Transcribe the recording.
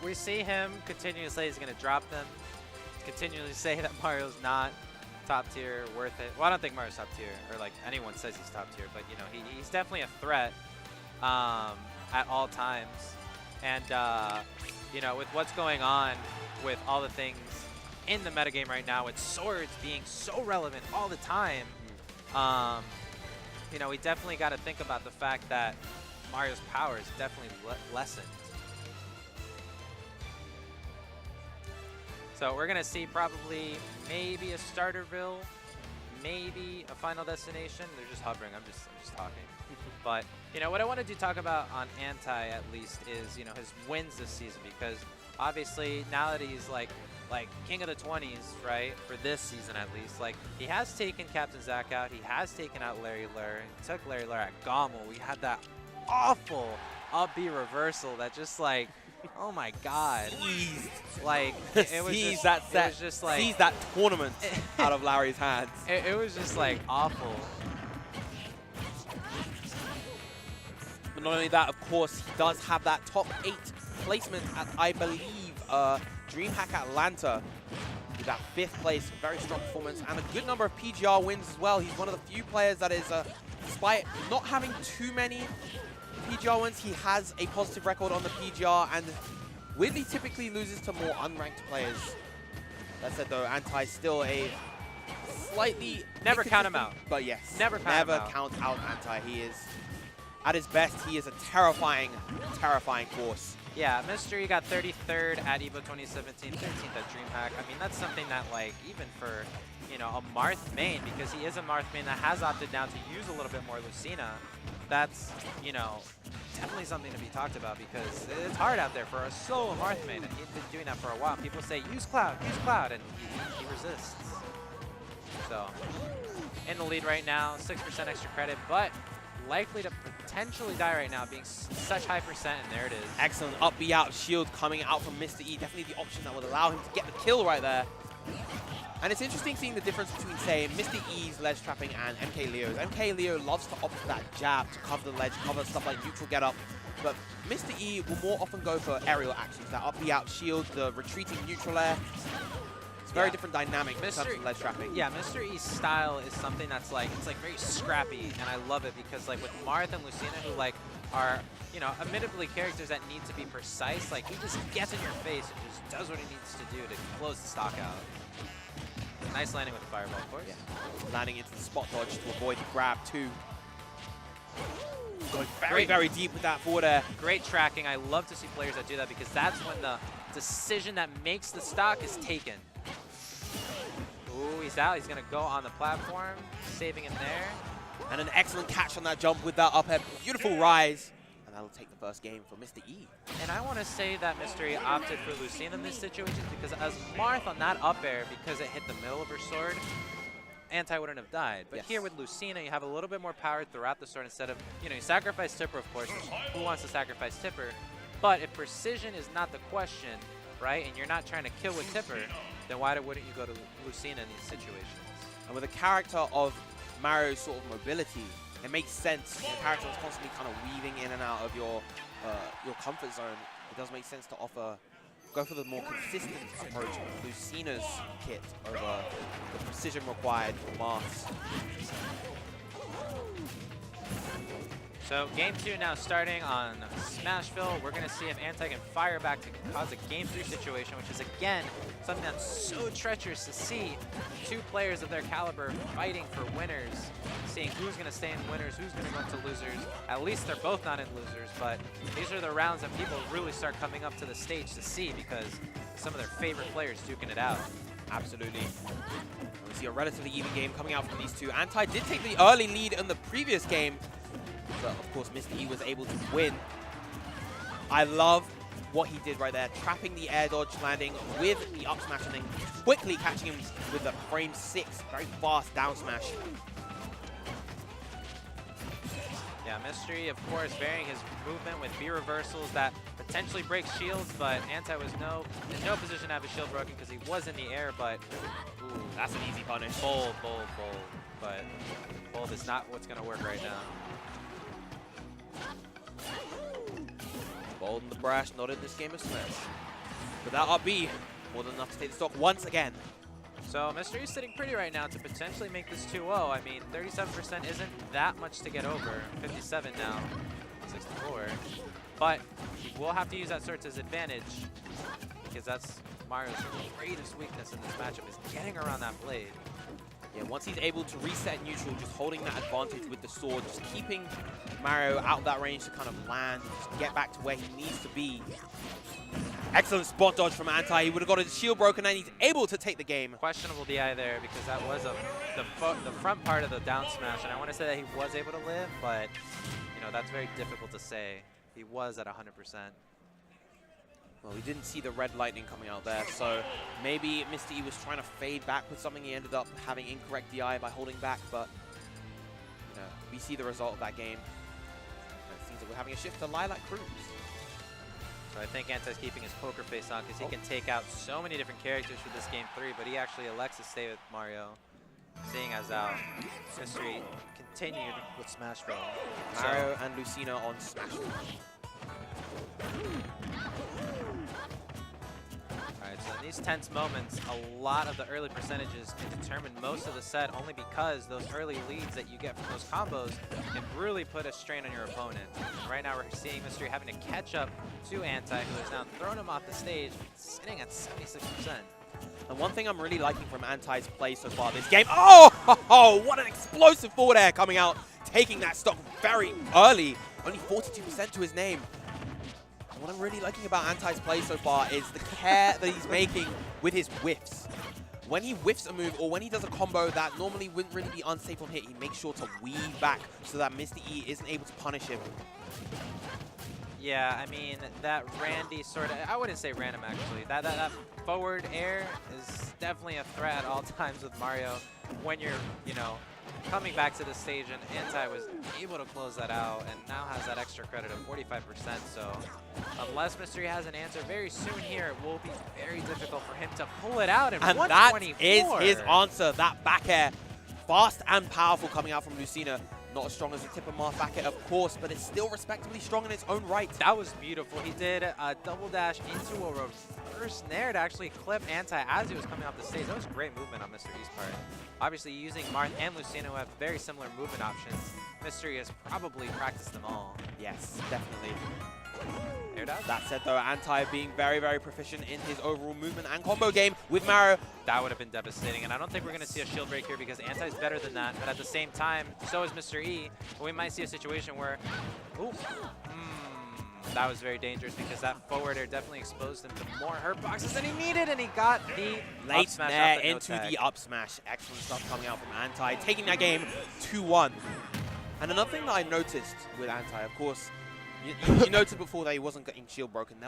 we see him continuously say he's going to drop them, continually say that Mario's not top tier, worth it. Well, I don't think Mario's top tier, or like anyone says he's top tier, but you know, he's definitely a threat at all times. And you know, with what's going on with all the things in the metagame right now, with swords being so relevant all the time, you know, we definitely got to think about the fact that Mario's power is definitely lessened. So we're going to see probably maybe a starterville, maybe a final destination. They're just hovering. I'm just talking. But, you know, what I wanted to talk about on Anti, at least, is, you know, his wins this season. Because, obviously, now that he's, like king of the 20s, right, for this season at least, like, he has taken Captain Zack out. He has taken out Larry Lur. He took Larry Lur at Gommel. We had that awful up B reversal that just, like, oh my God! Like it was just that set. It was just like seized that tournament out of Larry's hands. It was just like awful. But not only that, of course, he does have that top 8 placement at, I believe, DreamHack Atlanta. With that 5th place, very strong performance, and a good number of PGR wins as well. He's one of the few players that is, despite not having too many PGR wins, he has a positive record on the PGR, and weirdly typically loses to more unranked players. That said, though, Anti still a slightly never count him out. But yes, never count out Anti. He is at his best. He is a terrifying, terrifying force. Yeah, Mystery got 33rd at EVO 2017, 13th at DreamHack. I mean, that's something that, like, even for, you know, a Marth main, because he is a Marth main that has opted now to use a little bit more Lucina, that's, you know, definitely something to be talked about, because it's hard out there for a solo Marth main, and he's been doing that for a while. People say, use Cloud, and he resists. So, in the lead right now, 6% extra credit, but likely to potentially die right now, being such high percent, and there it is. Excellent up B out shield coming out from Mr. E. Definitely the option that would allow him to get the kill right there. And it's interesting seeing the difference between, say, Mr. E's ledge trapping and MK Leo's. MK Leo loves to opt for that jab to cover the ledge, cover stuff like neutral get up. But Mr. E will more often go for aerial actions, that up B out shield, the retreating neutral air. It's a very different dynamic in terms of ledge trapping. Yeah, Mr. E's style is something that's like, it's like very scrappy, and I love it because like with Marth and Lucina, who like are, you know, admittedly characters that need to be precise, like he just gets in your face and just does what he needs to do to close the stock out. Nice landing with the fireball, of course. Yeah. Landing into the spot dodge to avoid the grab too. Going very, very deep with that forward air. Great tracking. I love to see players that do that because that's when the decision that makes the stock is taken. Ooh, he's out. He's going to go on the platform, saving him there. And an excellent catch on that jump with that up air. Beautiful rise. And that'll take the first game for Mr. E. And I want to say that Mystery opted for Lucina in this situation because as Marth on that up air, because it hit the middle of her sword, Anti wouldn't have died. But here with Lucina, you have a little bit more power throughout the sword instead of, you know, you sacrifice Tipper, of course. Who wants to sacrifice Tipper? But if precision is not the question, right, and you're not trying to kill with Tipper, then why wouldn't you go to Lucina in these situations? And with a character of Mario's sort of mobility, it makes sense. A character that's constantly kind of weaving in and out of your comfort zone. It does make sense to go for the more consistent approach of Lucina's kit over the precision required for Mars. So game 2 now starting on Smashville. We're going to see if Anti can fire back to cause a game 3 situation, which is again something that's so treacherous to see. Two players of their caliber fighting for winners, seeing who's going to stay in winners, who's going to go into losers. At least they're both not in losers, but these are the rounds that people really start coming up to the stage to see because some of their favorite players duking it out. Absolutely. We see a relatively even game coming out from these two. Anti did take the early lead in the previous game, but of course Mr. E was able to win. I love what he did right there, trapping the air dodge landing with the up smash and then quickly catching him with the frame 6, very fast down smash. Yeah, Mystery, of course, varying his movement with B reversals that potentially break shields, but Anti was in no position to have his shield broken because he was in the air, but ooh, That's an easy punish. bold. But bold is not what's going to work right now. Bold and the brash, not in this game of Smash. But that up B, more than enough to take the stock once again. So Mystery is sitting pretty right now to potentially make this 2-0. I mean, 37% isn't that much to get over. 57 now, 64. But he will have to use that sort of his advantage because that's Mario's greatest weakness in this matchup is getting around that blade. Yeah, once he's able to reset neutral, just holding that advantage with the sword, just keeping Mario out of that range to kind of land and just get back to where he needs to be. Excellent spot dodge from Anti. He would have got his shield broken and he's able to take the game. Questionable DI there because that was the front part of the down smash, and I want to say that he was able to live, but you know that's very difficult to say. He was at 100%. Well, we didn't see the red lightning coming out there, so maybe Mr. E was trying to fade back with something. He ended up having incorrect DI by holding back, but you know, we see the result of that game. It seems like we're having a shift to Lilac Cruz. So I think Antai's keeping his poker face on because he can take out so many different characters for this game 3, but he actually elects to stay with Mario, seeing as how Mystery continued with Smashville. Mario and Lucina on Smashville. Alright, so in these tense moments, a lot of the early percentages can determine most of the set only because those early leads that you get from those combos can really put a strain on your opponent. And right now we're seeing Mystery having to catch up to Antai, who has now thrown him off the stage, sitting at 76%. And one thing I'm really liking from Antai's play so far this game, oh, what an explosive forward air coming out, taking that stock very early, only 42% to his name. What I'm really liking about Antai's play so far is the care that he's making with his whiffs. When he whiffs a move or when he does a combo that normally wouldn't really be unsafe on hit, he makes sure to weave back so that Mr. E isn't able to punish him. Yeah, I mean, that Randy sort of, I wouldn't say random actually, that forward air is definitely a threat at all times with Mario when you're, you know, coming back to the stage, and Antai was able to close that out and now has that extra credit of 45%. So unless Mystery has an answer very soon here, it will be very difficult for him to pull it out in 124. That is his answer, that back air. Fast and powerful coming out from Lucina. Not as strong as the Tipper Marth back air, of course, but it's still respectably strong in its own right. That was beautiful. He did a double dash into a reverse nair to actually clip Antai as he was coming off the stage. That was great movement on Mr. E's part. Obviously, using Marth and Lucina, who have very similar movement options, Mystery has probably practiced them all. Yes, definitely. Air dodge? That said, though, Antai being very, very proficient in his overall movement and combo game with Mario. That would have been devastating, and I don't think we're going to see a shield break here because Antai's better than that, but at the same time, so is Mr. E. We might see a situation where, that was very dangerous because that forward air definitely exposed him to more hurt boxes than he needed, and he got the late smash nair into the up smash. Excellent stuff coming out from Antai, taking that game 2-1. And another thing that I noticed with Antai, of course, you noticed before that he wasn't getting shield broken.